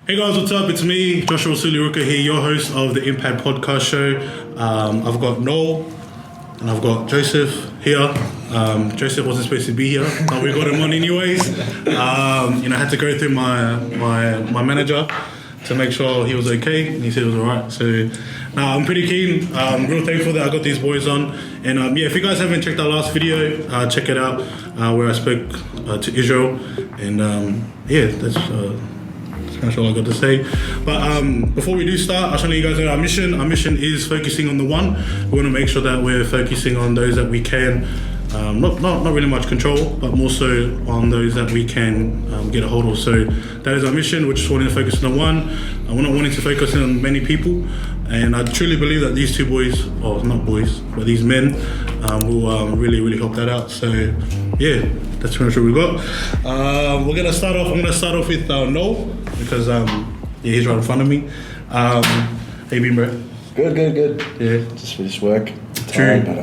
Hey guys, what's up? It's me, Joshua Suliruka here, your host of the Impact Podcast Show. I've got Noel and I've got Joseph here. Joseph wasn't supposed to be here, but we got him on anyways. I had to go through my manager to make sure he was okay, and he said it was alright. So now I'm pretty keen. Real thankful that I got these boys on. And if you guys haven't checked our last video, check it out where I spoke to Israel. And that's pretty much all I got to say. But before we do start, I just want to let you guys know our mission. Our mission is focusing on the one. We want to make sure that we're focusing on those that we can not really much control, but more so on those that we can get a hold of. So that is our mission. We're just wanting to focus on the one. We're not wanting to focus on many people. And I truly believe that these two boys, or not boys, but these men will really help that out. So yeah, that's pretty much what we got. I'm going to start off with Noel, because he's right in front of me. How you been, bro? Good. Yeah. Just finished work. True. But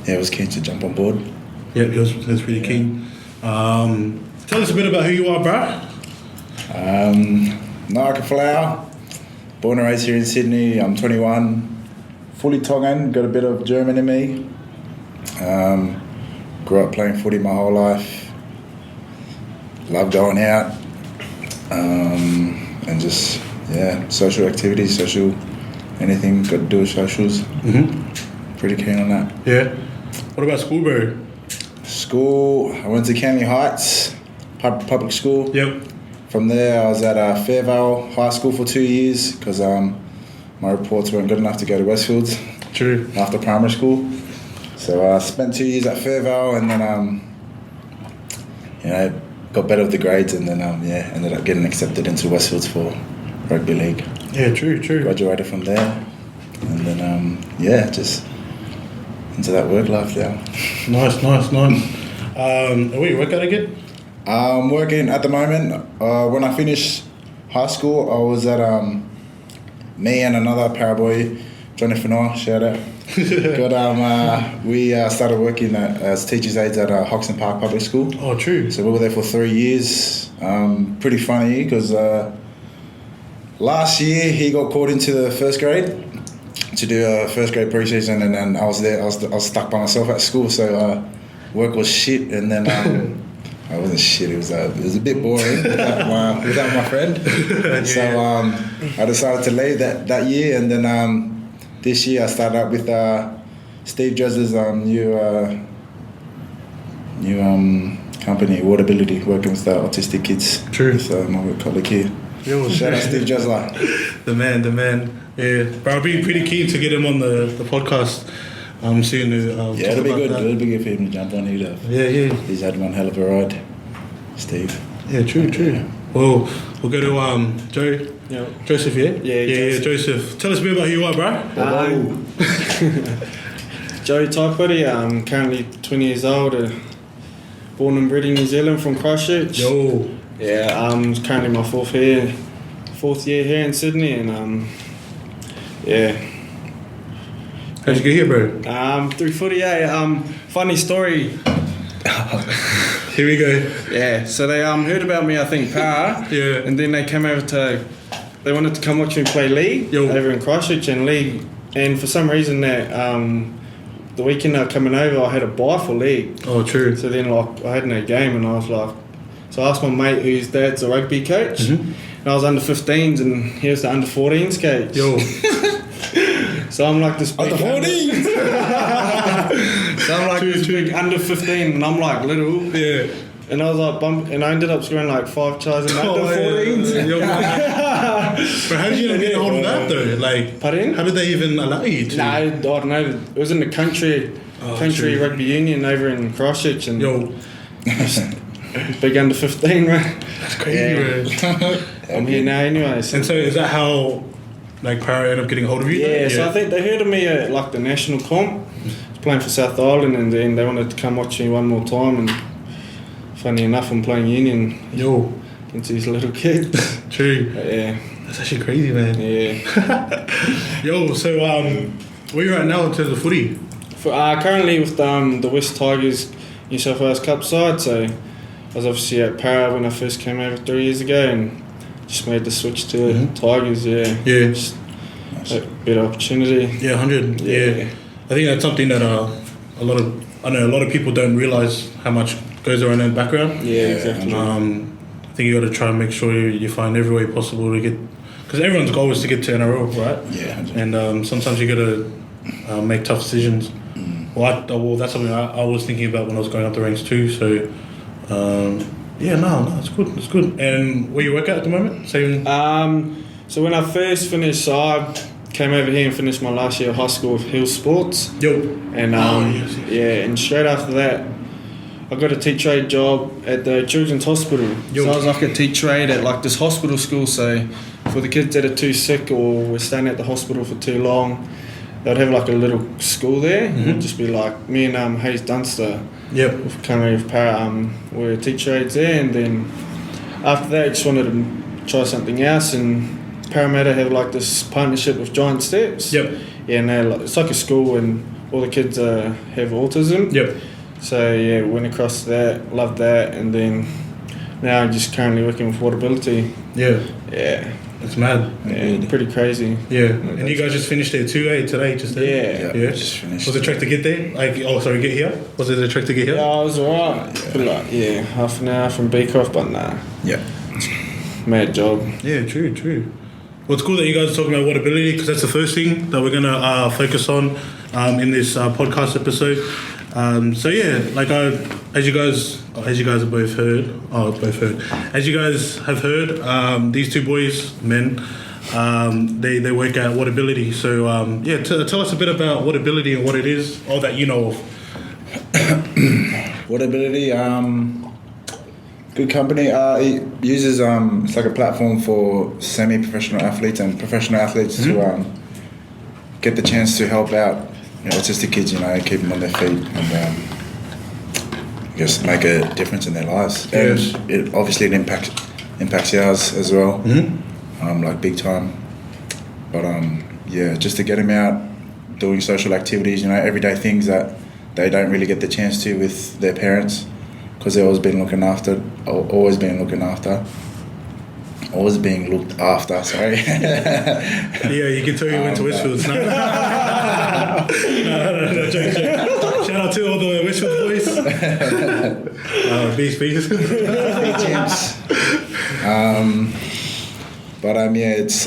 I was keen to jump on board. Yeah, he was pretty keen. Tell us a bit about who you are, bro. Aukafolau, born and raised here in Sydney. I'm 21, fully Tongan, got a bit of German in me. Grew up playing footy my whole life. Love going out. And just, social activities, anything got to do with socials. Mm-hmm. Pretty keen on that. Yeah. What about school, bro? School, I went to Canley Heights, public school. Yep. From there, I was at Fairvale High School for 2 years because my reports weren't good enough to go to Westfields. True. After primary school. So I spent 2 years at Fairvale and then, got better with the grades and then, ended up getting accepted into Westfields for Rugby League. Yeah, true. Graduated from there. And then, just into that work life now. Nice. Where you work at again? I'm working at the moment. When I finished high school, I was at me and another paraboy, Johnny Fanoa, shout out. We started working as teachers' aides at Hoxton Park Public School. Oh, true. So we were there for 3 years. Pretty funny because last year he got called into the first grade to do a first grade pre-season, and then I was there. I was stuck by myself at school, so work was shit, and then. I wasn't shit. It was a bit boring without my friend. Yeah. So I decided to leave that year, and then this year I started up with Steve Jez's new company, WhatAbility, working with autistic kids. True. So my colleague here. Yo, shout out Steve Jesler. The man. Yeah, but I'll be pretty keen to get him on the podcast. I'm seeing it'll be good. It'll be good for him to jump on. He's had one hell of a ride, Steve. Yeah, true. Well, we'll go to Joe. Yeah. Joseph, yeah? Yeah, Joseph. Tell us a bit about who you are, bro. Joe Taipari, I'm currently 20 years old, born and bred in New Zealand from Christchurch. Yo. Yeah, currently my fourth year here in Sydney, and How'd you get here, bro? Through footy, funny story. Here we go. Yeah, so they heard about me, I think, Para. Yeah. And then they came over they wanted to come watch me play league over in Christchurch and league. And for some reason that the weekend they were coming over, I had a bye for league. Oh, true. So then I had no game, and I was like, so I asked my mate whose dad's a rugby coach, and I was under 15s and he was the under 14s coach. Yo. So I'm like this big under 14s. So I'm like this big under 15, and I'm like little. Yeah. And I was like and I ended up scoring like 5 tries in under 14s. Yeah. But how did you get a hold of that though? Like, pardon? How did they even allow you to? I don't know. It was in the country rugby union over in Christchurch, and big under 15, right? That's crazy, bro. I'm here now anyway. So. And so is that how Para ended up getting hold of you? Yeah, so I think they heard of me at the national comp. I was playing for South Island, and then they wanted to come watch me one more time, and funny enough, I'm playing union against these little kids. True. Yeah. That's actually crazy, man. Yeah. Yo, so where you at now in terms of footy? Currently with the West Tigers New South Wales Cup side, so I was obviously at Para when I first came over 3 years ago, and just made the switch to Tigers. Yeah, just Nice. a bit of opportunity. Yeah, 100. Yeah. I think that's something that a lot of people don't realise how much goes around in the background. Yeah, exactly. I think you got to try and make sure you find every way possible to get, because everyone's goal is to get to NRL, right? Yeah. And sometimes you got to make tough decisions. Well, that's something I was thinking about when I was going up the ranks too. So, it's good. It's good. And where you work at the moment? Same. So when I first finished, I came over here and finished my last year of high school with Hill Sports. Yo. And Yes. and straight after that, I got a teach-aid job at the Children's Hospital. Yo. So I was like a teach-aid at like this hospital school. So for the kids that are too sick or were staying at the hospital for too long, they'd have like a little school there. It'd just be like me and Hayes Dunster. Yep. With Canterbury Para, were teacher-aides there, and then after that I just wanted to try something else, and Parramatta have like this partnership with Giant Steps. Yep. Yeah, and it's like a school and all the kids have autism. Yep. So yeah, went across that, loved that, and then now I'm just currently working with WhatAbility. Yeah. Yeah. It's mad. Yeah, pretty crazy. Yeah. And you guys just finished there too, today, just there? Yeah. Just finished. Was it a trek to get there? Get here? Was it a trek to get here? Yeah, I was alright. Yeah. Half an hour from Beecroft, but nah. Yeah. Mad job. Yeah, true. Well, it's cool that you guys are talking about WhatAbility, because that's the first thing that we're going to focus on in this podcast episode. As you guys have both heard, as you guys have heard, these two boys, men, they work at WhatAbility. So tell us a bit about WhatAbility and what it is, all that you know of. WhatAbility, good company. It uses it's like a platform for semi-professional athletes and professional athletes to get the chance to help out autistic kids, keep them on their feet and I guess make a difference in their lives. Yes. And it obviously impacts ours as well, like big time. But just to get them out doing social activities, everyday things that they don't really get the chance to with their parents, because they've always being looked after, sorry. Yeah, you can tell you went to Westfields. No, joke. Shout out to all the Westfield boys. Bees.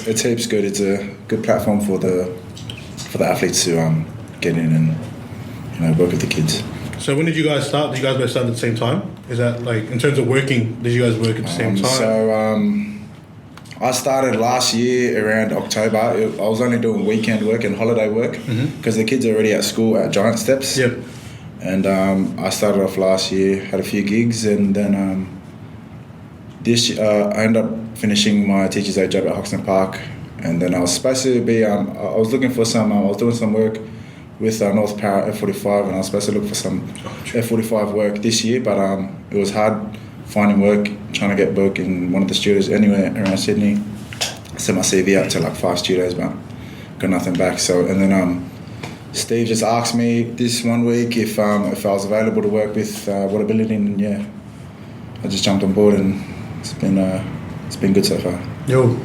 It's heaps good. It's a good platform for the athletes to get in and work with the kids. So when did you guys start? Did you guys both start at the same time? Is that like, in terms of working, did you guys work at the same time? So I started last year around October. I was only doing weekend work and holiday work because the kids are already at school at Giant Steps. Yep. And I started off last year, had a few gigs, and then this I ended up finishing my teacher's aid job at Hoxton Park. And then I was supposed to be, I was looking for some, I was doing some work with North Para F45, and I was supposed to look for some F45 work this year, but it was hard finding work, trying to get work in one of the studios anywhere around Sydney. I sent my CV out to like 5 studios, but got nothing back. So, and then Steve just asked me this one week if I was available to work with WhatAbility, and I just jumped on board, and it's been good so far. Yo,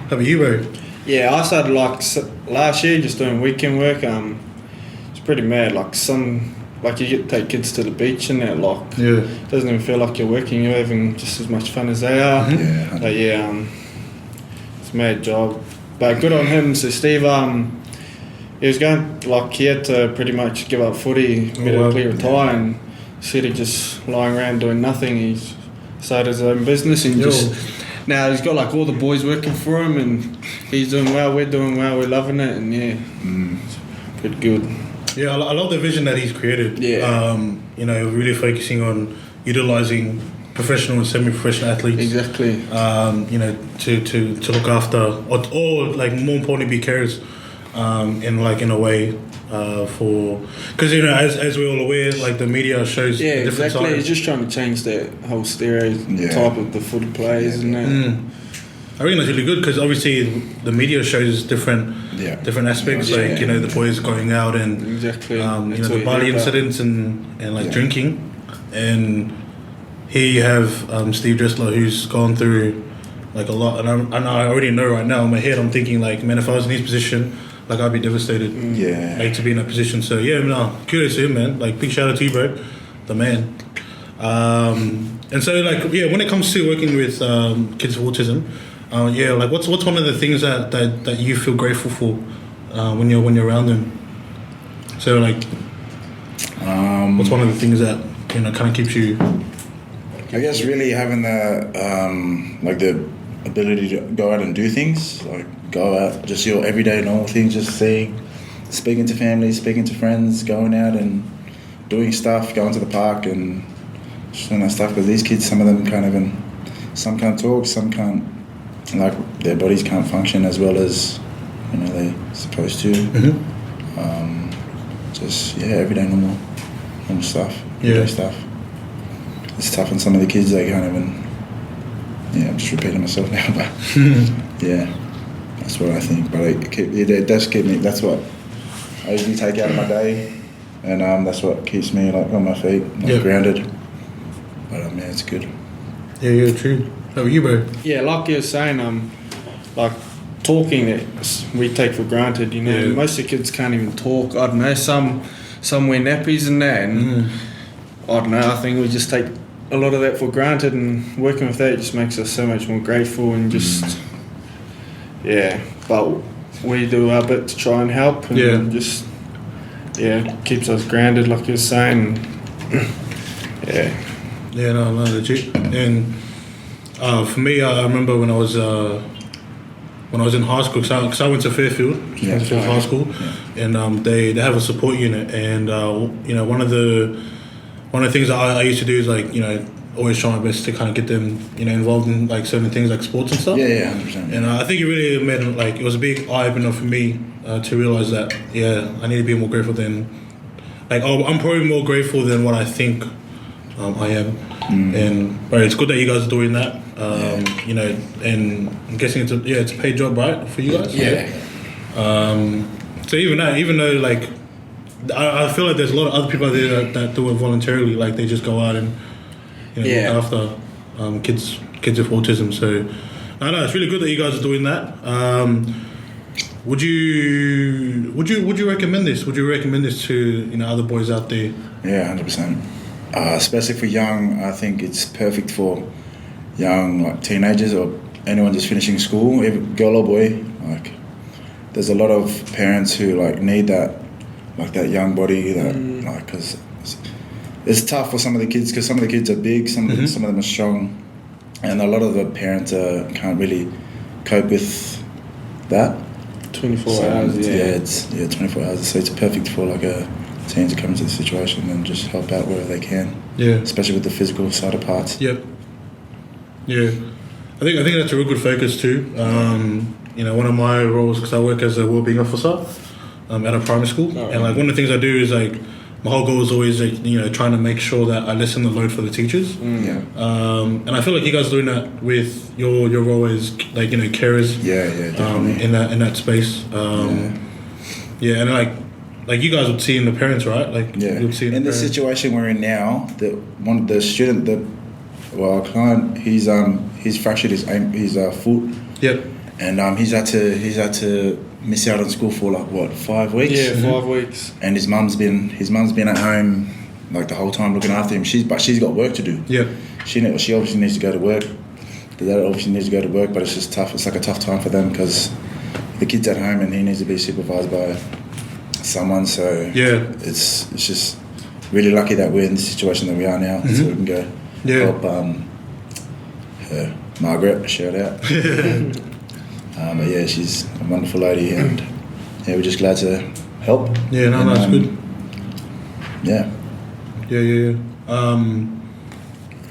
how about you, bro? Yeah, I started last year just doing weekend work. It's pretty mad. You get to take kids to the beach and that. It doesn't even feel like you're working. You're having just as much fun as they are. It's a mad job. But good on him. So Steve, he was going he had to pretty much give up footy, medically retire, and instead of just lying around doing nothing, he's started his own business and now he's got all the boys working for him, and he's doing well, we're doing well, we're loving it, and it's pretty good. Yeah, I love the vision that he's created. Yeah. Really focusing on utilising professional and semi-professional athletes. Exactly. To look after, or more importantly, be carers, in a way, because as we're all aware, the media shows a different side. He's just trying to change that whole stereotype of the footy players and that. I think that's really good, because obviously the media shows different aspects, the boys going out and the Bali incidents and drinking, and here you have Steve Dressler, who's gone through like a lot, and I already know right now in my head I'm thinking like, man, if I was in his position, like I'd be devastated. Yeah. Like to be in that position. So yeah, no, kudos to him, man. Like big shout out to you, bro, the man. And so like yeah, when it comes to working with kids with autism, yeah, like what's one of the things that you feel grateful for when you're around them? So like, what's one of the things that kind of keeps you? I guess really having the like the ability to go out and do things, like go out, just your everyday normal things, just speaking to family, speaking to friends, going out and doing stuff, going to the park and just doing that stuff. Because these kids, some of them some can't talk, some can't, like their bodies can't function as well as they're supposed to. Just everyday normal stuff, everyday stuff. It's tough on some of the kids. They can't even. I'm just repeating myself now, but yeah, that's what I think. But it does keep me. That's what I usually take out of my day, and that's what keeps me like on my feet, grounded. But yeah, it's good. Yeah, true. How are you, bro? Yeah, like you were saying, like talking that we take for granted. Most of the kids can't even talk. I don't know. Some wear nappies and that, and I don't know. I think we just take a lot of that for granted, and working with that just makes us so much more grateful and just but we do our bit to try and help and just keeps us grounded like you're saying. No, legit. And for me, I remember when I was in high school, because I went to Fairfield, High School, and they have a support unit, and one of the things that I used to do is like always try my best to kind of get them involved in like certain things like sports and stuff. 100%. And I think it really made it was a big eye opener for me to realize that I need to be more grateful than I'm probably more grateful than what I think I am. And it's good that you guys are doing that. And I'm guessing it's a paid job, right, for you guys? So even though like I feel like there's a lot of other people out there that do it voluntarily, like they just go out and look after kids with autism. So I know it's really good that you guys are doing that. Would you recommend this? Would you recommend this to other boys out there? Yeah, 100%. Especially for young, I think it's perfect for young like teenagers or anyone just finishing school, girl or boy. Like, there's a lot of parents who like need that. Like that young body, because it's tough for some of the kids. Because some of the kids are big, some of them are strong, and a lot of the parents can't really cope with that. 24 hours. It's 24 hours. So it's perfect for like a teen to come into the situation and just help out wherever they can. Yeah, especially with the physical side of parts. Yep. Yeah, I think that's a real good focus too. One of my roles, because I work as a wellbeing officer. At a primary school, and like one of the things I do is like my whole goal is always like trying to make sure that I lessen the load for the teachers. And I feel like you guys are doing that with your role as like carers. Definitely. In that space. And like you guys would see in the parents, right? Like you'd see in the situation we're in now. Our client, he's fractured his foot. Yep. And he's had to miss out on school for like what, 5 weeks? Yeah, 5 weeks. And his mum's been at home like the whole time looking after him. But she's got work to do. Yeah. She obviously needs to go to work. The dad obviously needs to go to work, but it's just tough. It's like a tough time for them because the kid's at home and he needs to be supervised by someone. So it's just really lucky that we're in the situation that we are now, so we can go help her, Margaret. Shout out. But she's a wonderful lady, and we're just glad to help. That's good. Yeah.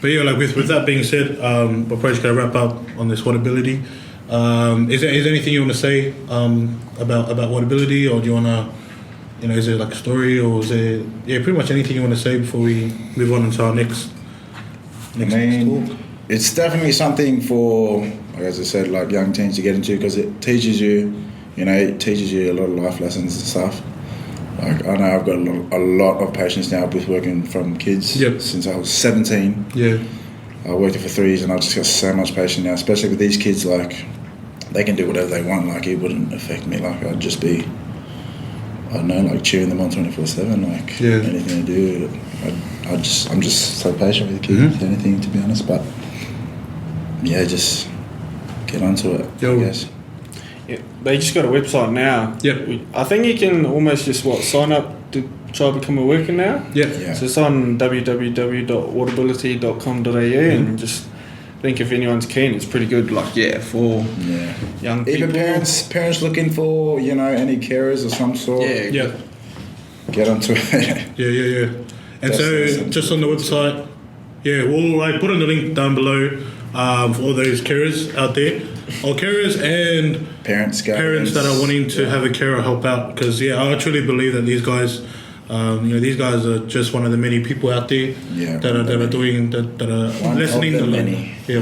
But like with that being said, we're probably just gonna wrap up on this WhatAbility. Is there anything you want to say about WhatAbility, or do you wanna, is there like a story, or is there pretty much anything you want to say before we move on into our next talk? It's definitely something for, as I said, like young teens to get into, because it teaches you, a lot of life lessons and stuff. Like I know I've got a lot of patience now with working from kids since I was 17. I worked it for 3 years, and I've just got so much patience now, especially with these kids. Like, they can do whatever they want. Like, it wouldn't affect me. Like, I'd just be, I don't know, like cheering them on 24/7. Like, anything to do. I'm just so patient with the kids. With anything, to be honest. But yeah, just get onto it. I guess. Yeah, they just got a website now. Yep. I think you can almost just sign up to try to become a worker now. Yeah. So it's on www.whatability.com.au and just think if anyone's keen, it's pretty good. Like for young people. Even parents looking for any carers of some sort. Yeah. Get onto it. Yeah. And so just on the website, we'll like put on the link down below for all those carers out there. Or carers and parents that are wanting to have a carer help out, because I truly believe that these guys, these guys are just one of the many people out there that are doing that are listening.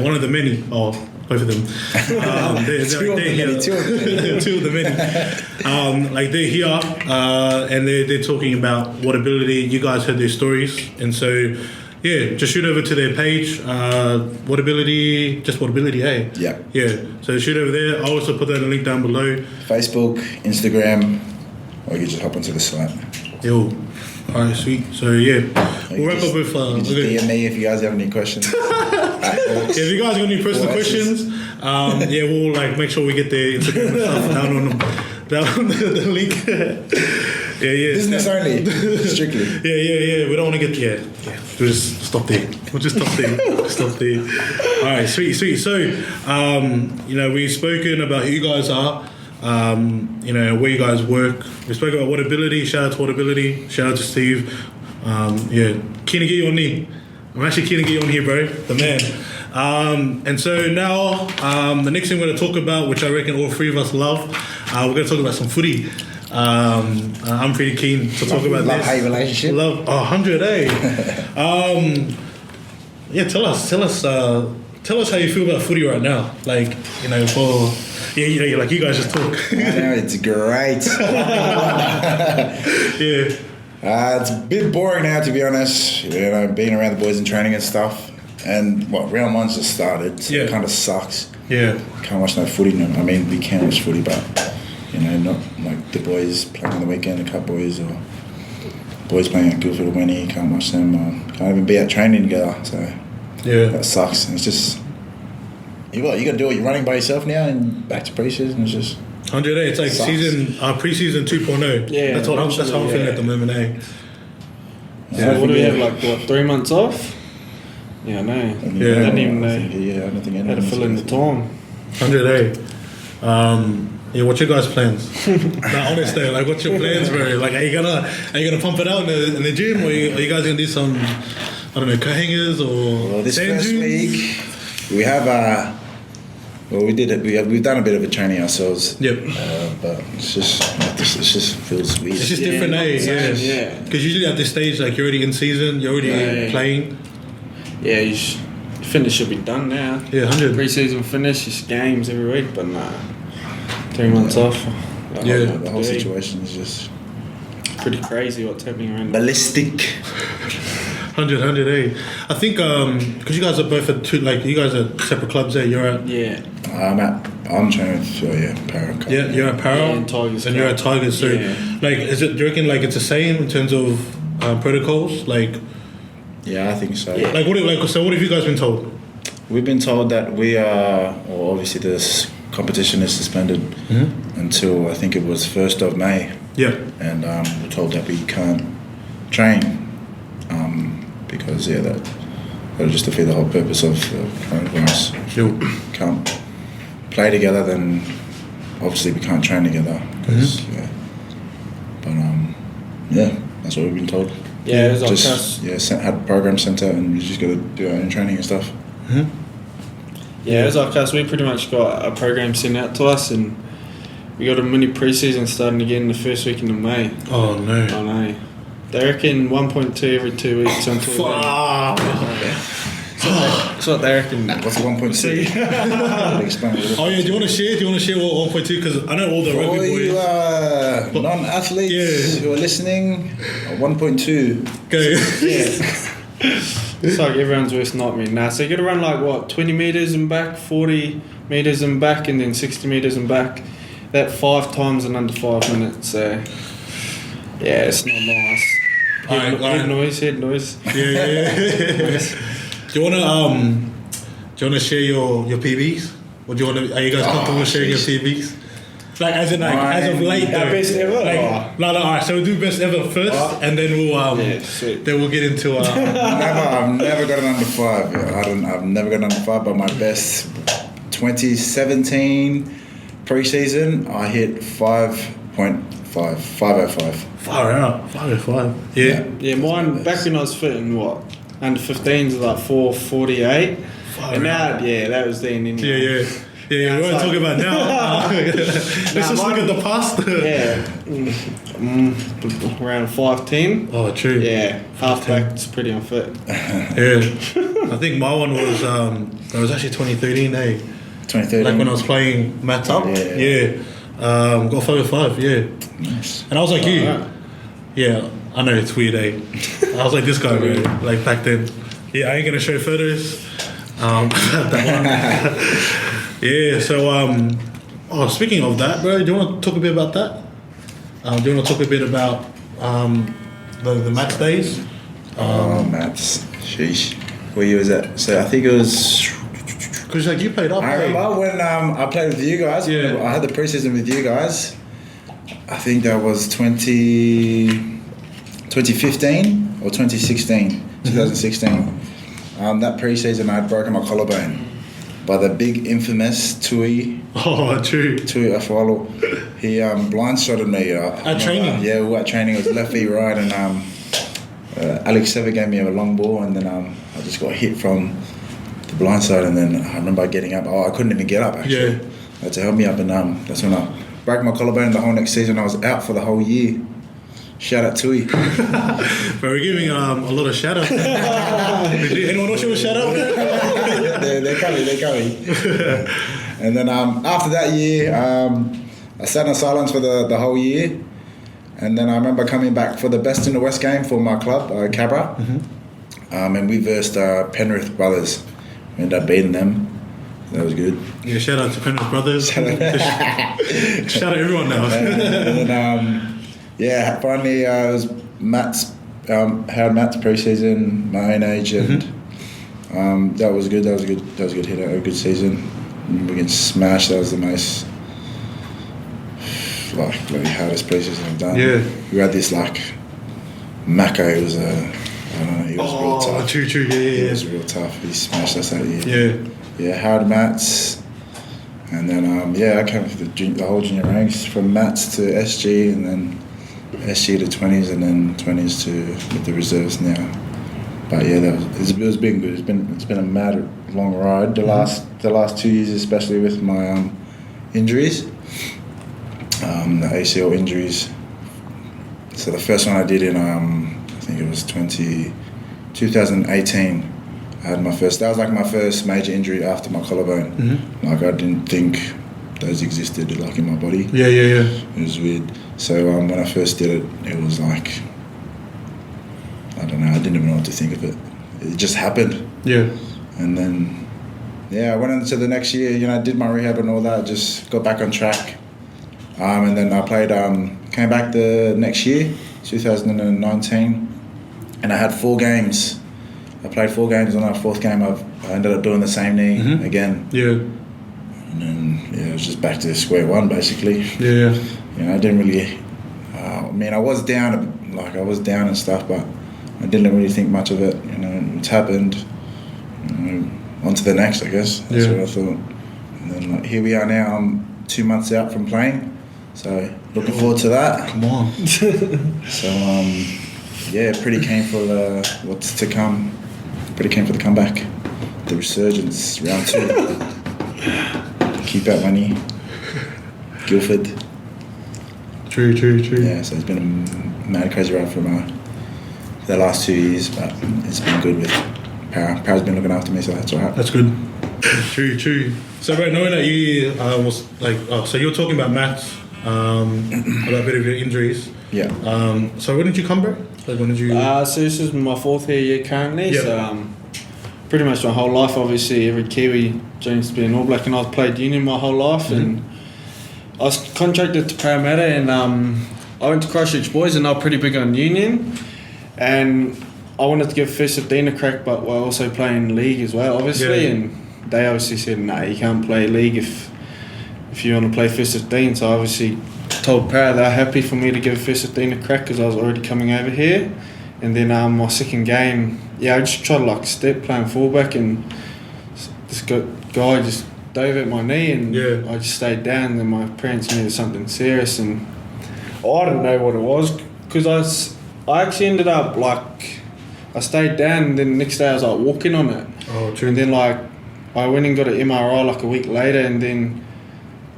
One of the many. Oh, both of them. Two of the many. Like they're here and they're talking about WhatAbility. You guys heard their stories, and so. Yeah, just shoot over to their page, WhatAbility, just WhatAbility, hey? Yeah, so shoot over there. I'll also put that in the link down below. Facebook, Instagram, or you just hop onto the site. Alright, sweet. So we'll wrap up with... you just DM me if you guys have any questions. If you guys have any personal questions, we'll make sure we get their Instagram and stuff down on the link. Business only, strictly. We don't want to get We'll just stop there. All right, sweet. So, we've spoken about who you guys are. Where you guys work. We spoke about WhatAbility. Shout out to WhatAbility. Shout out to Steve. Keen to get you on here. I'm actually keen to get you on here, bro. The man. And so now, the next thing we're going to talk about, which I reckon all three of us love, we're going to talk about some footy. I'm pretty keen to talk about this. Love-hate relationship. 100, tell us how you feel about footy right now. Like, you guys just talk. I know, it's great. It's a bit boring now, to be honest. Being around the boys in training and stuff. And round one's just started, so it kind of sucks. Can't watch no footy now. I mean, we can watch footy, but not like the boys playing on the weekend, the cup boys, or boys playing at Guildford or Winnie. Can't watch them. Can't even be at training together. So that sucks. And it's just you got to do it. You're running by yourself now, and back to pre-season. It's just 100. It's like pre-season 2.0. That's how I'm feeling at the moment. So what do we have? 3 months off? Yeah, I know. I didn't even know. I don't think how to fill in the time. 100. What's your guys' plans? Honestly, what's your plans, bro? Are you gonna pump it out in the gym, or are you guys gonna do some, I don't know, co-hangers or this first week we have we've done a bit of a training ourselves. But it's just feels weird. It's just different, Because usually at this stage, you're already in season, you're already playing. Finish should be done now. 100. Pre-season finish, just games every week, but 3 months off. The whole situation is just pretty crazy what's happening around. Ballistic. 100, I think because you guys are both at two, you guys are separate clubs there. You're at I'm training for Parramatta Cup. You're at Parramatta and Tigers, and you're at Tigers. So is it? Do you reckon it's the same in terms of protocols? Yeah, I think so. So what have you guys been told? We've been told that we are, obviously this competition is suspended until I think it was 1st of May. And we're told that we can't train because that would just defeat the whole purpose of coronavirus. If we can't play together, then obviously we can't train together. That's what we've been told. It was had a program sent out, and we just got to do our own training and stuff. It was like us. We pretty much got a program sent out to us, and we got a mini pre-season starting again the first weekend of May. Oh no! I know. They reckon 1.2 every 2 weeks until. That's what they reckon. What's 1.2? Do you want to share what 1.2? Because I know all the rugby boys. You non-athletes who are listening, 1.2. Go. It's like everyone's worst nightmare. Nah, so you got to run like what, 20 metres and back, 40 metres and back, and then 60 metres and back. That 5 times in under 5 minutes. So yeah, it's not nice. Head noise. Yeah. Do you wanna share your PBs? Or do you wanna? Are you guys comfortable sharing your PBs? Like as in as of late though. Best ever. No. Alright. So we'll do best ever first, and then we'll get into. I've never got an under 5. I've never got an under 5, but my best 2017 pre-season, I hit 5.5, 505. Far out, 505. Yeah. Mine back when I was fitting under 15s was like 448. And now, that was then. Yeah. We won't talk about now. Let's just look at the past. Around 5'10". Oh, true. Yeah, halfback's pretty unfit. Yeah, I think my one was it was actually 2013. 2013. Like when I was playing Matt Up. Yeah. Got 505. Yeah. Nice. And I was like you. Right. Yeah, I know it's weird. I was like this guy, bro. Like back then. Yeah, I ain't gonna show photos. That one. Yeah, so speaking of that, bro, do you want to talk a bit about that? Do you want to talk a bit about the match days? Mats. Sheesh. What year was that? So I think it was... Because like you played up. I remember when I played with you guys. Yeah. I had the preseason with you guys. I think that was 2015 or 2016. 2016. That preseason I had broken my collarbone. By the big infamous Tui. Oh, true. Tui Aukafolau. He blindsided me. At training? Yeah, we were at training. It was left feet right, and Alex Sever gave me a long ball, and then I just got hit from the blind side, and then I remember getting up. I couldn't even get up, actually. Yeah. They had to help me up, and that's when I broke my collarbone. The whole next season I was out for the whole year. Shout out Tui. But we're giving a lot of shout outs. Anyone else you want to shout out? They're coming. And then after that year, I sat in silence for the whole year. And then I remember coming back for the best in the West game for my club, Cabra. Mm-hmm. And we versed Penrith brothers. We ended up beating them. That was good. Yeah, shout out to Penrith brothers. Shout out everyone now. And then, finally it was Howard Matt's pre-season, my own age, and that was good. That was a good hit, a good season. We get smashed. That was the most bloody hardest pre-season I've done. Yeah, we had this Mako was he was real tough. True, yeah. He was real tough. He smashed us that year. Yeah, Howard Matt's, and then I came with the whole junior ranks from Matt's to SG, and then SG to 20s, and then 20s to with the reserves now. But yeah, it's been good. It's been a mad long ride. The last 2 years, especially with my injuries, the ACL injuries. So the first one I did in I think it was 2018. I had that was my first major injury after my collarbone. Mm-hmm. I didn't think those existed in my body. Yeah. It was weird. So when I first did it, it was I don't know, I didn't even know what to think of it. It just happened. Yeah. And then, I went into the next year, I did my rehab and all that, just got back on track. And then I played, came back the next year, 2019, and I had 4 games. I played 4 games, and on our 4th game I ended up doing the same knee again. Yeah. And then, it was just back to square one, basically. Yeah. I didn't really, I was down, and stuff, but I didn't really think much of it. It's happened. On to the next, I guess. That's what I thought. And then here we are now. I'm 2 months out from playing, so looking forward to that. Come on. So pretty keen for what's to come. Pretty keen for the comeback, the resurgence, round 2. Keep out money. Guildford. True. Yeah, so it's been a mad crazy ride for the last 2 years, but it's been good with Para. Para's been looking after me, so that's alright. That's good. True. So, right, knowing that you was so you were talking about Matt, about a bit of your injuries. Yeah. So when did you come, bro? Like when did you? So this is my 4th year currently. Yep. So pretty much my whole life, obviously, every Kiwi dreams to be an All Black, and I've played union my whole life. And I was contracted to Parramatta, and I went to Christchurch Boys, and they were pretty big on union. And I wanted to give first 15 a crack, but we're also playing league as well, obviously. Yeah. And they obviously said, no, you can't play league if you want to play first 15. So I obviously told Para they're happy for me to give first 15 a crack because I was already coming over here. And then my second game, I just tried to like step playing fullback, and this guy just dove at my knee, and I just stayed down. And then my parents knew it was something serious, and I didn't know what it was because I actually ended up like I stayed down, and then the next day I was like walking on it. Oh, true. And then like I went and got an MRI like a week later, and then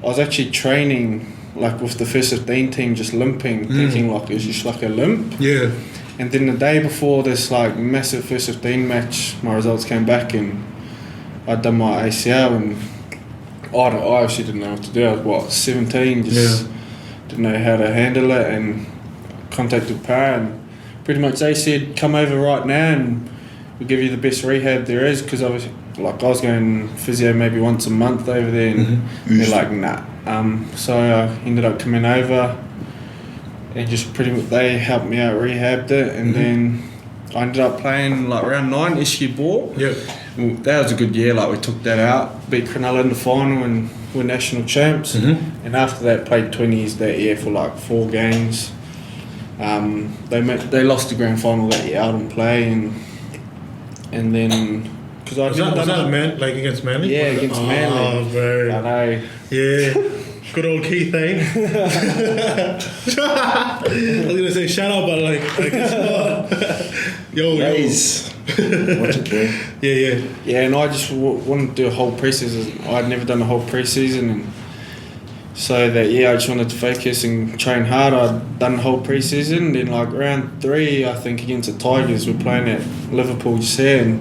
I was actually training like with the first 15 team, just limping, thinking like it was just like a limp. Yeah. And then the day before this like massive first 15 match, my results came back, and I'd done my ACL, and I actually didn't know what to do. I was 17, just didn't know how to handle it, and contacted Para, and pretty much they said come over right now and we'll give you the best rehab there is, because I was going physio maybe once a month over there, and they're like nah. So I ended up coming over, and just pretty much they helped me out, rehabbed it, and then I ended up playing like round 9 issue ball. Yeah. That was a good year. Like we took that out, beat Cronulla in the final, and we're national champs. And after that, played 20s that year for like 4 games. They lost the grand final that year. I didn't play, and then because I Was that like against Manly? Yeah, against Manly. Oh, bro. I know. Yeah. Good old Keith, eh? I was gonna say shout out, but like it's not. Yo. What you do? Yeah. Yeah, and I just wanted to do a whole pre-season. I'd never done a whole pre-season, and so that I just wanted to focus and train hard. I'd done the whole pre-season. Then like round 3, I think against the Tigers, we're playing at Liverpool just here, and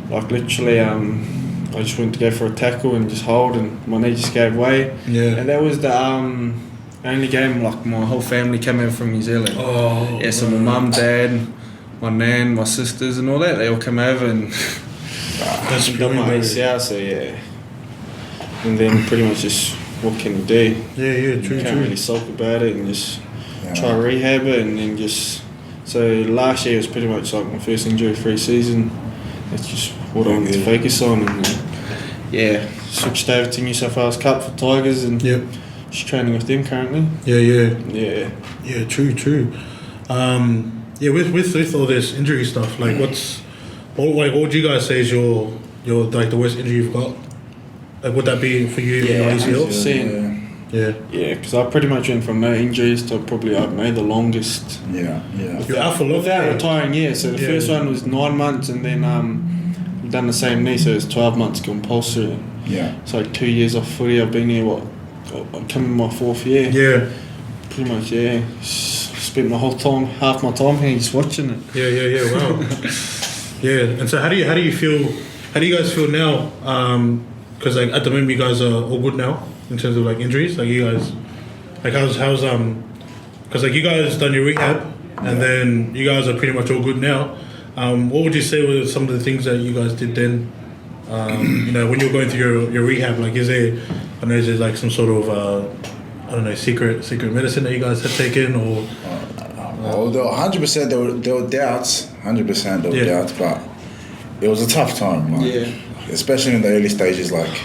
like literally I just went to go for a tackle and just hold, and my knee just gave way. Yeah. And that was the only game like my whole family came over from New Zealand. Oh. Yeah, so my mum, dad, my nan, my sisters and all that, they all come over, and That's done my true, ACL, so yeah. And then pretty much just what can you do? Yeah, true, You can't really sulk about it and just try to rehab it, and then just so last year was pretty much like my first injury-free season. That's just what I wanted to focus on, and switched over to New South Wales Cup for Tigers, and just training with them currently. Yeah, true. With all this injury stuff, like what would you guys say is your like the worst injury you've got? Like would that be for you in your ACL? Yeah, because I pretty much went from no injuries to probably, I don't know, the longest. Yeah. You're out for long. Without retiring, So the first one was 9 months, and then we've done the same knee, so it's 12 months compulsory. Yeah. So like 2 years off footy. I've been here, I'm coming my 4th year. Yeah. Pretty much, spent half my time here just watching it. Yeah. Wow. Yeah. And so how do you guys feel now? Because like at the moment you guys are all good now in terms of like injuries. Like you guys, like how's because like you guys done your rehab, and then you guys are pretty much all good now. What would you say were some of the things that you guys did then? When you were going through your rehab, like is there like some sort of secret medicine that you guys had taken, or? Although 100% there were doubts, 100% there were doubts, but it was a tough time. Especially in the early stages, like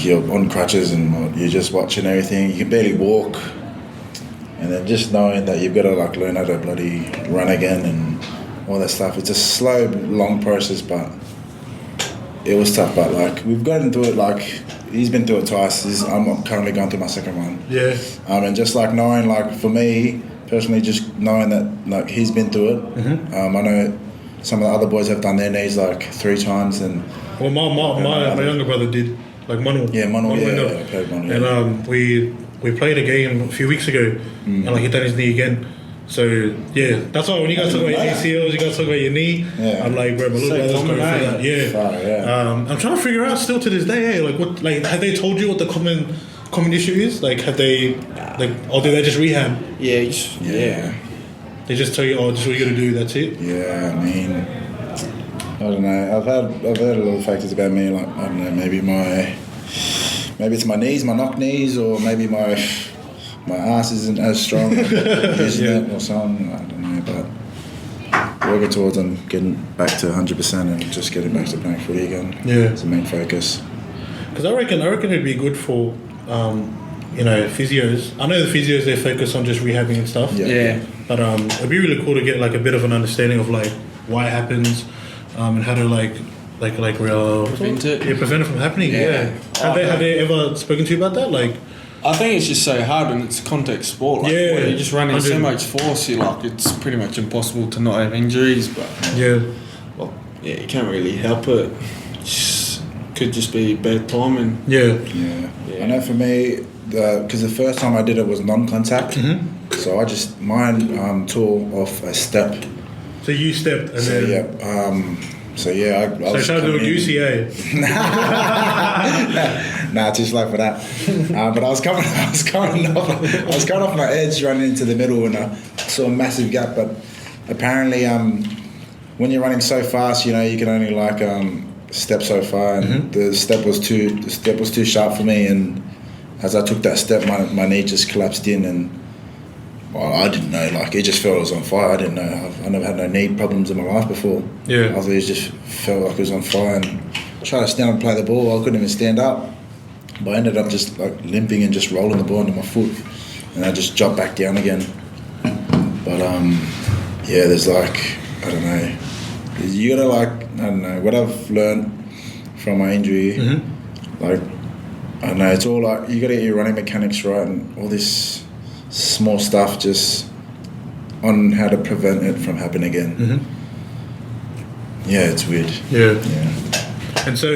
you're on crutches and you're just watching everything. You can barely walk, and then just knowing that you've got to like learn how to bloody run again and all that stuff. It's a slow, long process, but it was tough. But like we've gotten through it. Like he's been through it twice. I'm currently going through my second one. Yeah. And just like knowing, like for me personally, just knowing that like he's been through it. I know some of the other boys have done their knees like 3 times, and my younger brother did, like Manu. Yeah, Manu. I played Manu. And we played a game a few weeks ago, and like he done his knee again. So that's why when you guys talk about your ACLs, you guys talk about your knee. I'm like, bro, my little brother's going through that. I'm trying to figure out still to this day, like what, like have they told you what the common common issue is? Like, have they, like, or do they just rehab? Yeah. They just tell you, oh, this is what you got to do. That's it. Yeah, I mean, I don't know. I've heard a lot of factors about me. Like, I don't know, maybe it's my knees, my knock knees, or maybe my ass isn't as strong using it or something. I don't know, but working towards getting back to 100% and just getting back to playing footy again. Yeah, it's the main focus. Because I reckon it'd be good for physios. I know the physios, they focus on just rehabbing and stuff. Yeah. But it'd be really cool to get like a bit of an understanding of like why it happens, and how to prevent it. Yeah, prevent it from happening. Yeah. Have they ever spoken to you about that? Like, I think it's just so hard when it's contact sport. Like, yeah, you're just running so much force. It's pretty much impossible to not have injuries. But you can't really help it. Could just be bad timing. Yeah. I know for me, because the first time I did it was non-contact, so I just tore off a step. So you stepped, and I was trying to do a UCA. Nah, too slow for that. But I was coming off my edge, running into the middle, and I saw a massive gap. But apparently, when you're running so fast, you can only step so far, and the step was too sharp for me. And as I took that step, my knee just collapsed in, and I didn't know. Like, it just felt it was on fire. I didn't know. I never had no knee problems in my life before. Yeah. I thought it just felt like it was on fire, and I tried to stand up and play the ball. I couldn't even stand up. But I ended up just like limping and just rolling the ball under my foot, and I just dropped back down again. But there's I don't know. You gotta I don't know, what I've learned from my injury. I don't know. It's all you gotta get your running mechanics right and all this small stuff just on how to prevent it from happening again. Yeah, it's weird. Yeah. And so,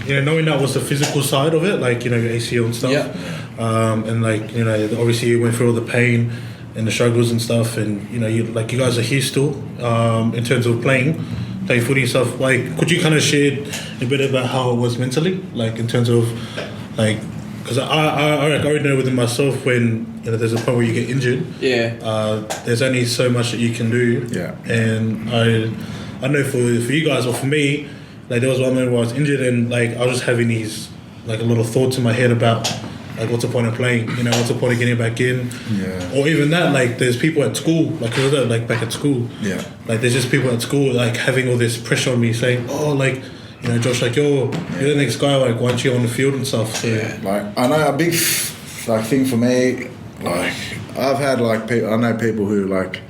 knowing that was the physical side of it, like, your ACL and stuff. Yeah. And obviously you went through all the pain and the struggles and stuff, and you guys are here still, in terms of playing footy and stuff. Like, could you kind of share a bit about how it was mentally, like in terms of like, because I already know within myself when there's a point where you get injured. There's only so much that you can do. And I know for you guys or for me, like, there was one moment where I was injured, and like I was just having these like a lot of thoughts in my head about like, what's the point of playing? What's the point of getting back in? Or even that, like, there's people at school, like back at school. Like, there's just people at school like having all this pressure on me, saying, oh, like, Josh, like, you're the next guy, like, why aren't you on the field and stuff? So, like, I know a big thing for me. Like, I've had I know people who like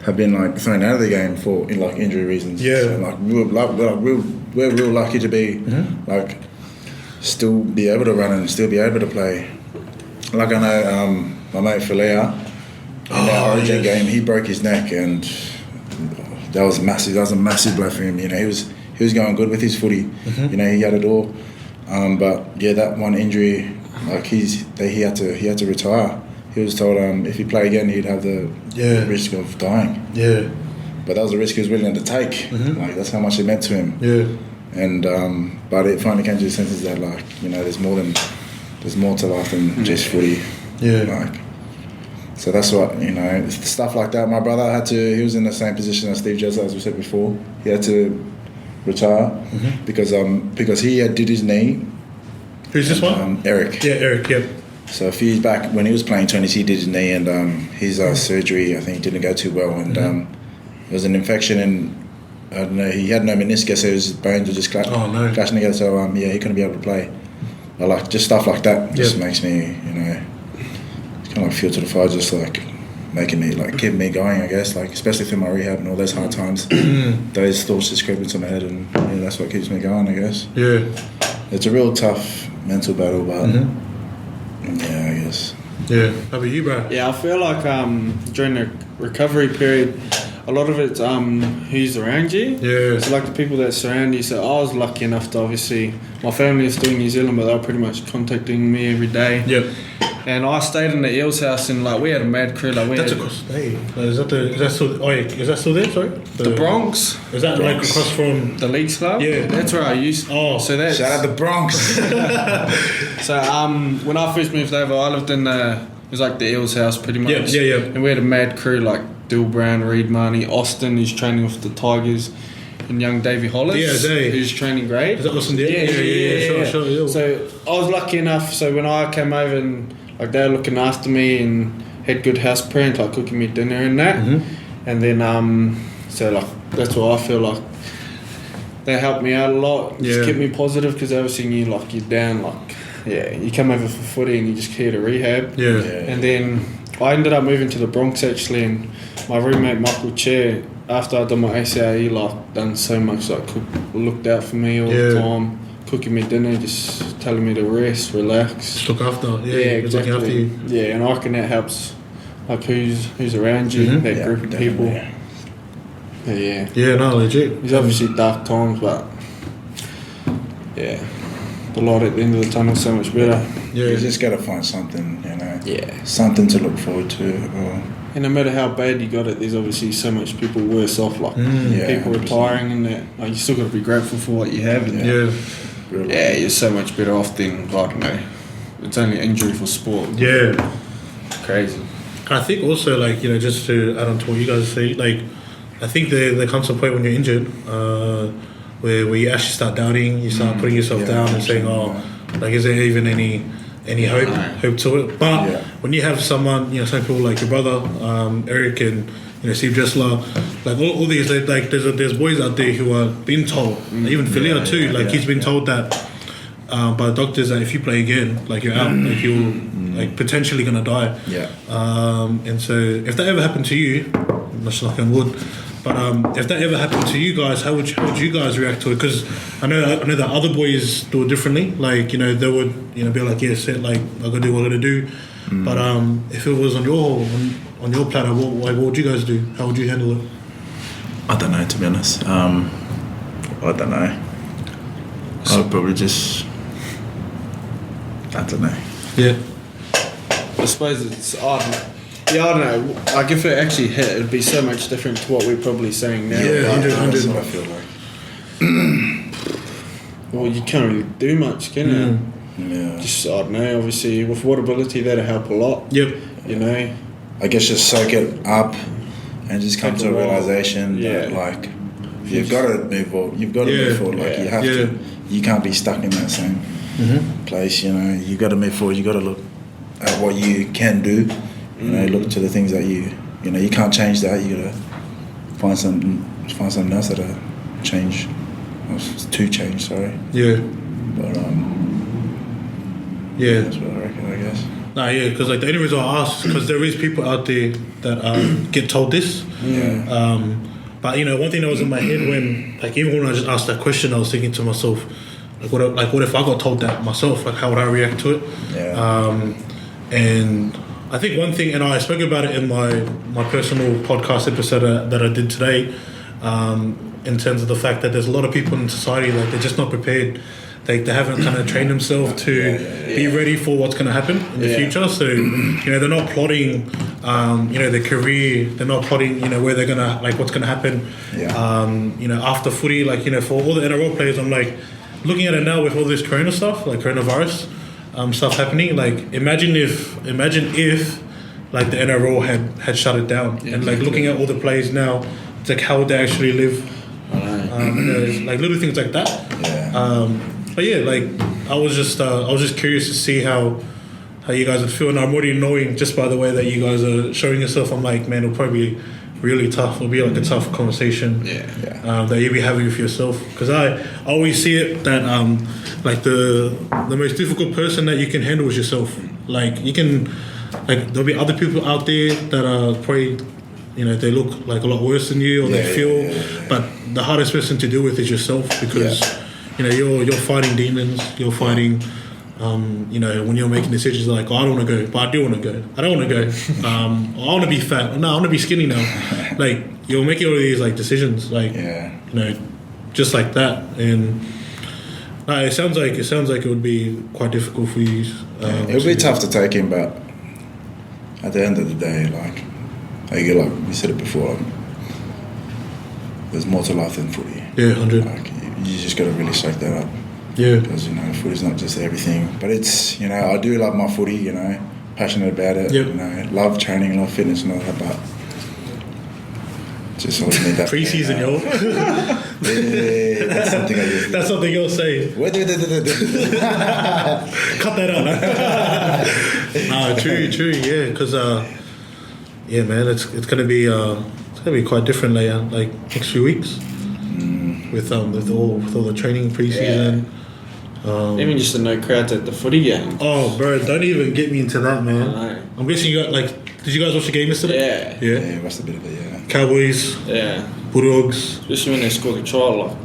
have been like thrown out of the game for injury reasons. So, like, we're real lucky to be like still be able to run and still be able to play. Like, I know my mate Filea in our Origin game, he broke his neck, and that was massive. That was a massive blow for him. He was going good with his footy. He had it all. But that one injury, like, he had to retire. He was told if he played again, he'd have the risk of dying. But that was a risk he was willing to take. Like, that's how much it meant to him. And but it finally came to the senses that, like, there's more to life than just footy. Like, so that's what, stuff like that. My brother he was in the same position as Steve Jezza, as we said before. He had to retire because he did his knee. Who's this one? Eric. Eric. Yep. So a few years back, when he was playing 20s, he did his knee, and his surgery, I think, didn't go too well, and there was an infection, and I don't know, he had no meniscus, so his bones were just clashing together. So he couldn't be able to play. But like, just stuff like that just makes me, it's kind of like fuel to the fire, just like making me, like, keeping me going, I guess, like, especially through my rehab and all those hard times. Those thoughts just creep into my head, and that's what keeps me going, I guess. It's a real tough mental battle, but I guess. How about you, bro? I feel like during the recovery period, a lot of it's who's around you. So, like, the people that surround you. So I was lucky enough to, obviously, my family is still in New Zealand, but they were pretty much contacting me every day. And I stayed in the Eels house, and like we had a mad crew. Like we That's had across. Hey, is that still? Oh yeah, is that still there? Sorry. the Bronx, Is that like across from? the Leagues Club. Yeah. That's where I used. Oh. So that's Shout out the Bronx. so when I first moved over, I lived in it was like the Eels house pretty much. Yeah. And we had a mad crew like Dill Brown, Reed Marnie, Austin, who's training with the Tigers, and young Davey Hollis, Yeah, Zay. who's training grade. Is that Austin there? Yeah. Sure. Yeah. So I was lucky enough. So when I came over and like they were looking after me and had good house parents, like cooking me dinner and that, and then so like that's why I feel like they helped me out a lot. Just kept me positive because they were seeing you like you're down, like you come over for footy and you just here to rehab. Yeah. And then I ended up moving to the Bronx actually, and my roommate Michael Chair, after I done my ACAE, like done so much, like looked out for me all the time, cooking me dinner, just telling me to rest, relax. Just look after. Exactly. Looking after you. Yeah, and I reckon that helps, like who's around you, that group of people. Yeah. Yeah, no, legit. It's obviously dark times, but the light at the end of the tunnel is so much better. Yeah. You just gotta find something, you know. Yeah. Something to look forward to. Or, And no matter how bad you got it, there's obviously so much people worse off. Like people 100%. retiring and that. Like you still got to be grateful for what you have. And Yeah. you're so much better off than I don't know. It's only injury for sport. Yeah. Crazy. I think also, like, you know, just to add on to what you guys say, like, I think there comes a point when you're injured where you actually start doubting, you start putting yourself down and saying, like, is there even any hope to it? But when you have someone, you know, some people like your brother, Eric, and you know, Steve Jessler, like all these, like there's boys out there who are being told, even Filia too, like he's been told that by the doctors that if you play again, like you're out, like you're like potentially gonna die. And so if that ever happened to you, much knock on wood. But if that ever happened to you guys, how would you guys react to it? Because I know that other boys do it differently. Like, you know, they would, you know, be like, yeah, set, like I gotta do what I gotta do. But if it was on your platter, what would you guys do? How would you handle it? I don't know, to be honest. I don't know. I would probably just, I don't know. Yeah. I suppose it's odd. Yeah, I don't know. Like if it actually hit, it'd be so much different to what we're probably saying now. Yeah, 100. That's what I feel like. Well, you can't really do much, can you? Yeah. Just, I don't know, obviously with WhatAbility that'll help a lot. Yep. You know? I guess just soak it up and just come to a realization that, like, you've got to move forward. You've got to move forward. Like, you have to. You can't be stuck in that same place, you know. You've got to move forward. You've got to look at what you can do. You know, look to the things that you know, you can't change that. You got to find something else that'll change. To change, sorry. Yeah. But, yeah. that's what I reckon, I guess. Nah, yeah, because like the only reason I ask is because there is people out there that get told this. But you know, one thing that was in my head when, like, even when I just asked that question, I was thinking to myself, like, what if I got told that myself? Like, how would I react to it? And I think one thing, and I spoke about it in my personal podcast episode that I did today, in terms of the fact that there's a lot of people in society, like, they're just not prepared. They haven't kind of trained themselves to be ready for what's going to happen in the future. So, you know, they're not plotting, you know, their career. They're not plotting, you know, where they're going to, like, what's going to happen, you know, after footy. Like, you know, for all the NRL players, I'm like, looking at it now with all this corona stuff, like coronavirus stuff happening. Like, imagine if, like, the NRL had shut it down. And, like, looking at all the players now, it's like, how would they actually live? Like, little things like that. But yeah, like I was just curious to see how you guys would feel, and I'm already knowing just by the way that you guys are showing yourself. I'm like, man, it'll probably be really tough. It'll be like a tough conversation that you'll be having with yourself. Because I always see it that like the most difficult person that you can handle is yourself. Like you can, like there'll be other people out there that are probably, you know, they look like a lot worse than you, or they feel, but the hardest person to deal with is yourself, because you know, you're fighting demons, you're fighting, you know, when you're making decisions like, oh, I don't want to go, but I do want to go. I don't want to go. I want to be fat. No, I want to be skinny now. Like, you're making all of these, like, decisions, like, you know, just like that. And it sounds like it would be quite difficult for you It'll be tough to take in, but at the end of the day, like we said it before, there's more to life than footy. Yeah, 100. Like you just got to really soak that up. Yeah. Because footy's not just everything, but it's I do love my footy. Passionate about it. Yep. Love training, love fitness, and all that, but just always need that Pre-season, yo. Yeah, that's something I just. That's something you'll say. Cut that out. Nah, true, yeah. Because yeah, man, it's gonna be quite different later, like next few weeks with all the training pre-season. Even just the no crowds at the footy game. Oh, bro, don't even get me into that, man. I know. I'm guessing you got did you guys watch the game yesterday? Yeah. Yeah, watched a bit of it. Yeah. Cowboys, Yeah. Bulldogs. Just when they scored the try, like,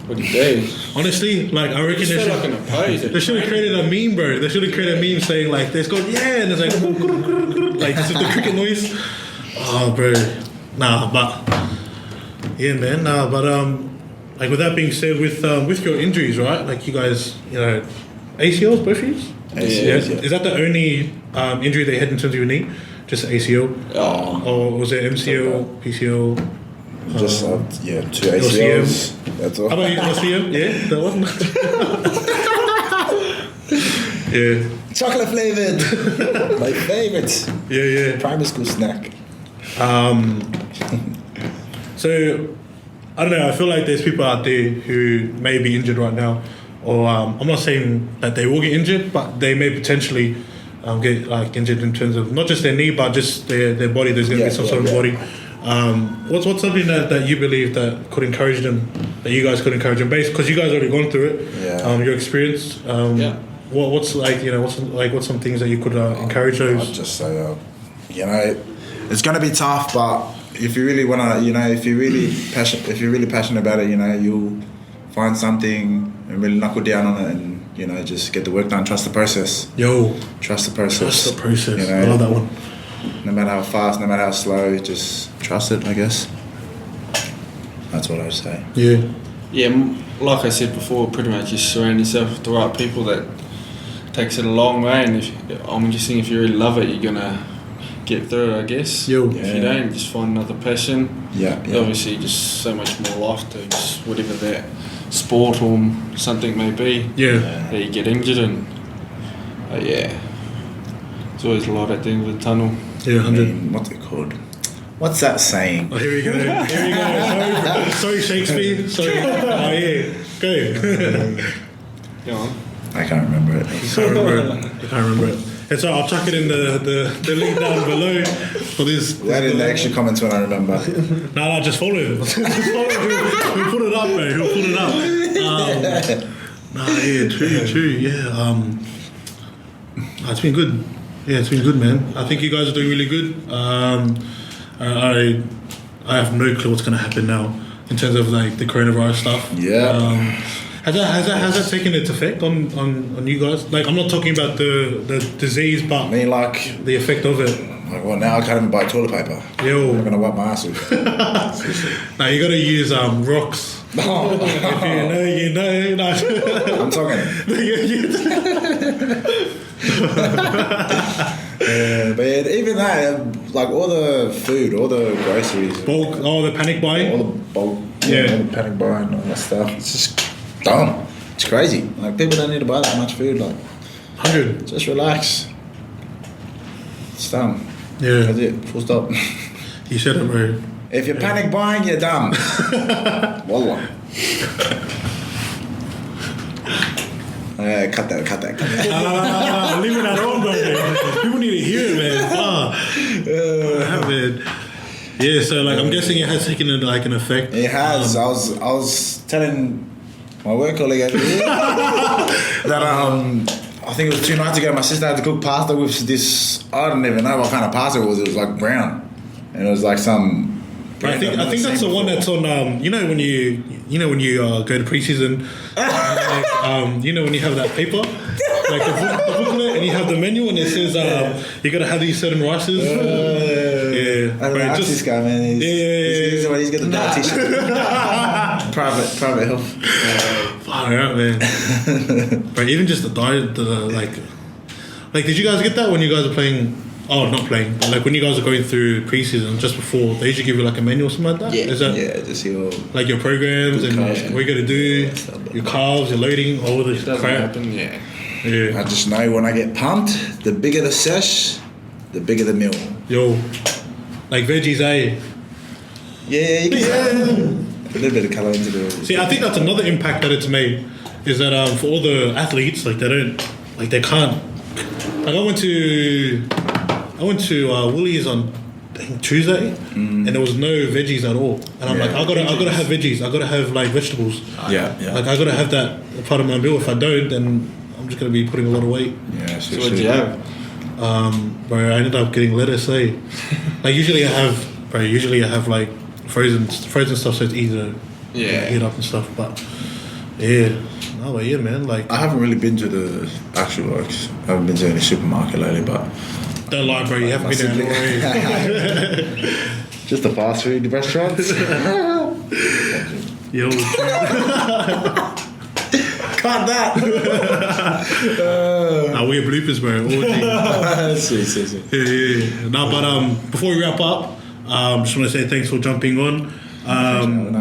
what do you do? Honestly, I reckon Just felt like an opposing. they should have created a meme, bro. They should have created a meme saying they scored, and it's like this is the cricket noise. Oh, bro. Nah, but yeah, man. Nah, but with that being said, with your injuries, right? Like you guys, ACLs, both of you? ACLs, yeah. Is that the only injury they had in terms of your knee? Just ACL? Oh. Or was it MCL, PCL? Just 2 ACLs. That's all. How about you, LCM? Yeah, that one. Yeah. Chocolate flavored. My favourite. Yeah. Primary school snack. So I don't know. I feel like there's people out there who may be injured right now, or I'm not saying that they will get injured, but they may potentially get injured in terms of not just their knee, but just their body. There's going to be some sort of body. What's something that you believe that could encourage them, that you guys could encourage them, based because you guys already gone through it. Yeah. Your experience. What's some things that you could encourage those? I'd just say, it's going to be tough, but if you really want to, if you're really passionate about it, you'll find something and really knuckle down on it, and just get the work done. Trust the process. Trust the process. Trust the process. I love that one. No matter how fast, no matter how slow, just trust it, I guess. That's what I would say. Yeah. Yeah, like I said before, pretty much just surround yourself with the right people. That takes it a long way, and I'm just thinking if you really love it, you're gonna get through it, I guess. If you don't, just find another passion. Yeah. Obviously, just so much more life to just whatever that sport or something may be. That you get injured in. There's always a light at the end of the tunnel. Yeah, 100. What's it called? What's that saying? Oh, here we go. Sorry, Shakespeare. Sorry. Oh, yeah. Go. Go on. I can't remember it. I can't remember it. And so I'll chuck it in the link down below for this. That in the extra comments when I remember. No, just follow him. Just follow him. He'll put it up, bro. He'll put it up. True. Yeah. It's been good. Yeah, it's been good, man. I think you guys are doing really good. I have no clue what's going to happen now in terms of the coronavirus stuff. Yeah. Has that taken its effect on you guys? I'm not talking about the disease, but the effect of it. Now I can't even buy toilet paper. Yo. I'm gonna wipe my ass with. Now you gotta use rocks. If you know. No. I'm talking. But even that, all the food, all the groceries, bulk, the panic buying, all the bulk, all the panic buying, all that stuff. It's just dumb. It's crazy. People don't need to buy that much food. 100. Just relax. It's dumb. Yeah. That's it. Full stop. You said it, bro. If you're panic buying, you're dumb. Wallah. Cut that. Leave it at home, bro. People need to hear it, man. Man. Yeah, so I'm guessing it has taken an effect. It has. I was telling my work colleague over here that I think it was 2 nights ago my sister had to cook pasta with this, I don't even know what kind of pasta it was. It was brown, and it was some. I think that's the one that's on. When you go to preseason, when you have that paper, the booklet, and you have the menu, and it says you gotta have these certain rices. I don't know, this guy, man. He's got the dietitian. private health. Far out, man. But even just the diet, Like, did you guys get that when you guys are playing? Oh, not playing, but like when you guys are going through pre-season just before, they usually give you like a manual or something like that? Yeah, Is that just your like your programs and what you're going to do, your calves, your loading, all this Doesn't crap? happen, yeah. Yeah. I just know when I get pumped, the bigger the sesh, the bigger the meal. Yo, like veggies, eh? Yeah, you can a little bit of colour into the. See, I think that's another impact that it's made is that for all the athletes, like they can't. Like I went to Woolies on I think Tuesday, and there was no veggies at all. And I'm like, I gotta have veggies. I gotta have like vegetables. Yeah. Like I gotta have that part of my meal. If I don't, then I'm just gonna be putting a lot of weight. Yeah, So what do you have? Bro, I ended up getting lettuce. Like usually I have like frozen stuff, so it's easier to heat up and stuff. But yeah, no, but yeah, man. Like I haven't really been to the actual works. I haven't been to any supermarket lately, but don't lie, bro. You haven't been there in a way. just the fast food restaurants. Yo, Cut that. weird bloopers, bro. Sweet. Yeah. No, but before we wrap up, just want to say thanks for jumping on.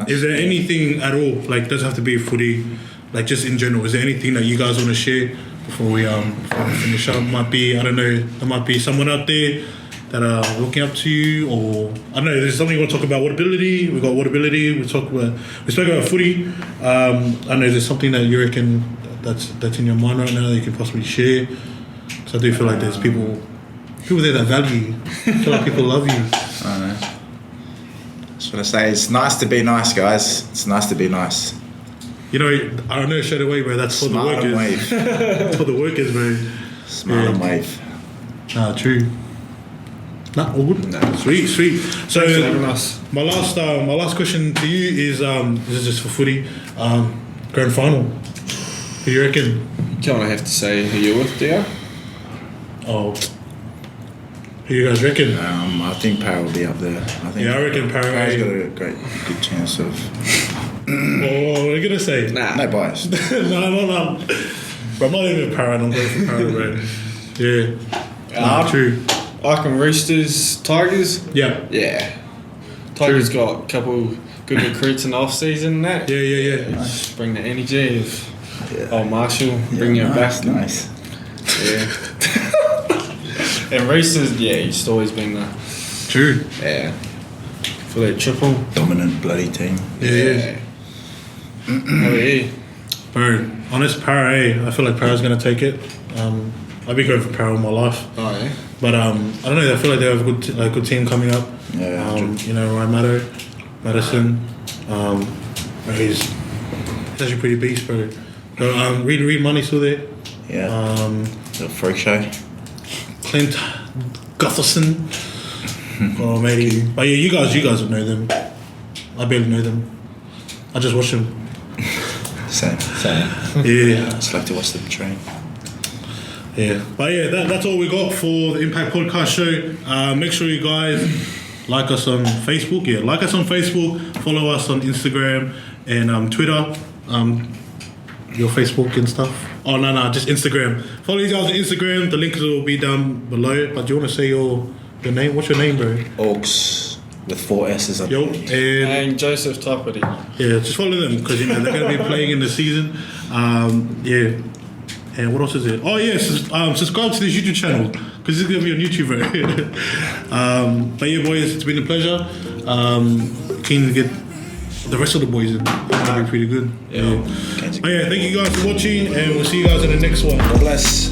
Is there anything at all, like, doesn't have to be footy, like just in general, is there anything that you guys want to share before we finish up? Might be, I don't know, there might be someone out there that are looking up to you, or I don't know, there's something you want to talk about. WhatAbility, we got WhatAbility, we spoke about footy. I don't know, is there something that you reckon that's in your mind right now that you can possibly share? Because I do feel like there's people there that value you. I feel like people love you. I don't know. Just want to say it's nice to be nice, guys. It's nice to be nice. You know, I don't know straight away, bro. That's for Smile the and workers. wave. That's for the workers, bro. Smile and wave. Nah, true. Nah, all good. No. Sweet. So Thanks for having us. my last question to you is this is just for footy. Grand final. Who do you reckon? Don't I have to say who you're with, do you? Oh, who you guys reckon? I think Parra will be up there. I reckon Parra. Parra's got a good chance of. What are you gonna say? Nah. No bias. no. Bro, I'm not even Parra. I'm going for Parra, bro. Yeah. True. Icon Roosters, Tigers. Yeah. Yeah. Tigers got a couple good recruits in the off season and that. Yeah. Just bring the energy of Marshall, bring it back. Nice. Yeah. And Roosters, he's always been the True. for that triple. Dominant bloody team. Yeah. Oh yeah. Bro, honest Parra, I feel like Parra's gonna take it. I've been going for Parra all my life. Oh yeah. But I don't know. I feel like they have a good team coming up. Yeah. You know, Ryan Madison. He's actually pretty beast, bro. So, Reed Money still there. Yeah. Little freak show. Clint Gutherson. Oh, maybe. But yeah, you guys would know them. I barely know them. I just watch them. Same. Yeah. I just like to watch them train. Yeah, but yeah, that's all we got for the Impact Podcast Show. Make sure you guys like us on Facebook. Yeah, like us on Facebook. Follow us on Instagram and Twitter. Your Facebook and stuff. Oh no, just Instagram. Follow you guys on Instagram. The links will be down below. But do you want to say your name? What's your name, bro? Auks with 4 S's up. Yo, and Joseph Taipari. yeah, just follow them because they're going to be playing in the season. Yeah. And what else is it? Oh yes, subscribe to this YouTube channel because it's gonna be on YouTube, bro. But yeah, boys, it's been a pleasure. Keen to get the rest of the boys in. It's gonna be pretty good. Yeah. But yeah, thank you guys for watching, and we'll see you guys in the next one. God bless.